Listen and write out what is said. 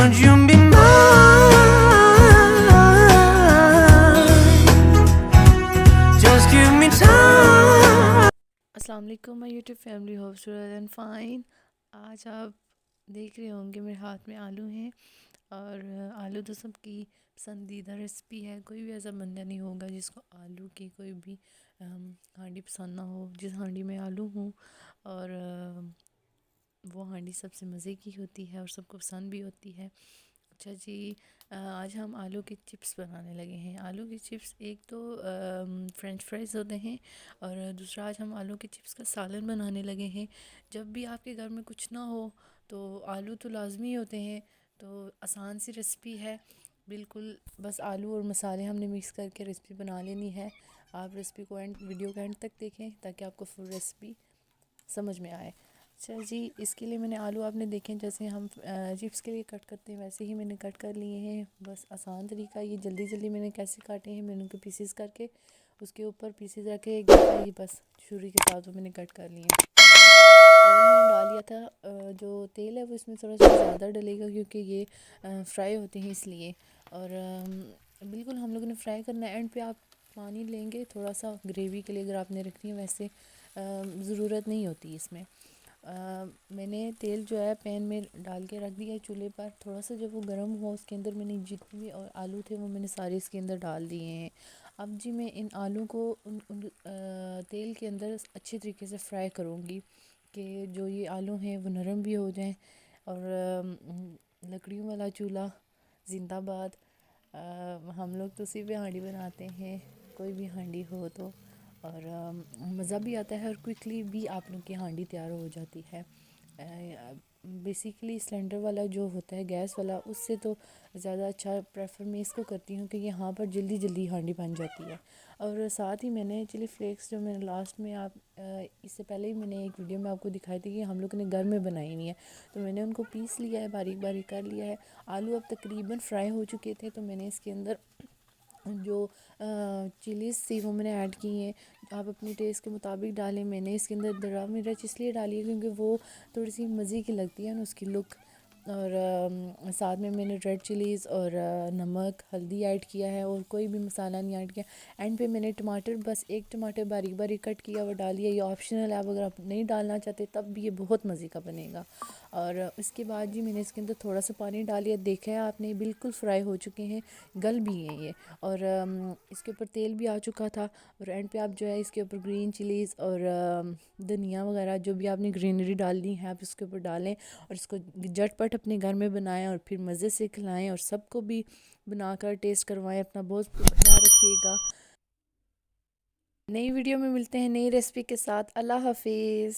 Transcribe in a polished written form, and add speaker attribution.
Speaker 1: Won't you be mine? Just give me time.
Speaker 2: अस्सलाम वालेकुम my YouTube family, hope you are and fine. आज आप देख रहे होंगे मेरे हाथ में आलू हैं और आलू तो सबकी पसंदीदा रेसिपी है। कोई भी ऐसा बंदा नहीं होगा जिसको आलू की कोई भी हांडी पसंद ना हो। जिस हांडी में आलू हों और वो हांडी सबसे मज़े की होती है और सबको पसंद भी होती है। अच्छा जी, आज हम आलू के चिप्स बनाने लगे हैं। आलू के चिप्स एक तो फ्रेंच फ्राइज़ होते हैं और दूसरा आज हम आलू के चिप्स का सालन बनाने लगे हैं। जब भी आपके घर में कुछ ना हो तो आलू तो लाजमी होते हैं, तो आसान सी रेसिपी है बिल्कुल। बस आलू और मसाले हमने मिक्स करके रेसिपी बना लेनी है। आप रेसिपी को वीडियो के एंड तक देखें ताकि आपको फुल रेसिपी समझ में आए। अच्छा जी, इसके लिए मैंने आलू, आपने देखें जैसे हम चिप्स के लिए कट करते हैं वैसे ही मैंने कट कर लिए हैं। बस आसान तरीका, ये जल्दी जल्दी मैंने कैसे काटे हैं, मैंने उनको पीसेस करके उसके ऊपर पीसेस रखे एक दफ़ा ही बस छुरी के साथ वो मैंने कट कर लिए हैं। और मैंने डाल लिया था जो तेल है वो इसमें थोड़ा सा ज़्यादा डलेगा क्योंकि ये फ्राई होते हैं इसलिए। और बिल्कुल हम लोगों ने फ्राई करना है। एंड पे आप पानी लेंगे थोड़ा सा ग्रेवी के लिए, अगर आपने रखनी है वैसे ज़रूरत नहीं होती इसमें। मैंने तेल जो है पैन में डाल के रख दिया है चूल्हे पर। थोड़ा सा जब वो गर्म हुआ उसके अंदर मैंने जितने भी और आलू थे वो मैंने सारे इसके अंदर डाल दिए हैं। अब जी मैं इन आलू को तेल के अंदर अच्छे तरीके से फ्राई करूँगी कि जो ये आलू हैं वो नरम भी हो जाएं। और लकड़ियों वाला चूल्हा जिंदाबाद। हम लोग तो उसी पे हांडी बनाते हैं, कोई भी हांडी हो तो। और मज़ा भी आता है और क्विकली भी आप लोग की हांडी तैयार हो जाती है। बेसिकली सिलेंडर वाला जो होता है गैस वाला, उससे तो ज़्यादा अच्छा प्रेफर मैं इसको करती हूँ कि यहाँ पर जल्दी जल्दी हांडी बन जाती है। और साथ ही मैंने चिली फ्लेक्स जो मैंने लास्ट में इससे पहले ही मैंने एक वीडियो में आपको दिखाई थी कि हम लोग ने घर में बनाई हुई है, तो मैंने उनको पीस लिया है, बारीक बारीक कर लिया है। आलू अब तकरीबन फ्राई हो चुके थे तो मैंने इसके अंदर जो चिलीज़ थी वो मैंने ऐड की हैं। आप अपने टेस्ट के मुताबिक डालें। मैंने इसके अंदर दरा मिर्च इसलिए डाली है क्योंकि वो थोड़ी सी मज़े की लगती है ना उसकी लुक। और साथ में मैंने रेड चिलीज़ और नमक हल्दी ऐड किया है और कोई भी मसाला नहीं ऐड किया। एंड पे मैंने टमाटर, बस एक टमाटर बारीक बारीक कट किया वो डालिए। ये ऑप्शनल है, आप अगर आप नहीं डालना चाहते तब भी ये बहुत मज़े का बनेगा। और उसके बाद जी मैंने इसके अंदर थोड़ा सा पानी डालिए। देखा है आपने, बिल्कुल फ्राई हो चुके हैं, गल भी हैं ये। और इसके ऊपर तेल भी आ चुका था। और एंड पे आप जो है इसके ऊपर ग्रीन चिलीज़ और धनिया वगैरह जो भी आपने ग्रीनरी डालनी है आप इसके ऊपर डालें और इसको झटपट अपने घर में बनाएं और फिर मज़े से खिलाएं और सबको भी बनाकर टेस्ट करवाएं। अपना बहुत ख्याल रखिएगा। नई वीडियो में मिलते हैं नई रेसिपी के साथ। अल्लाह हाफिज़।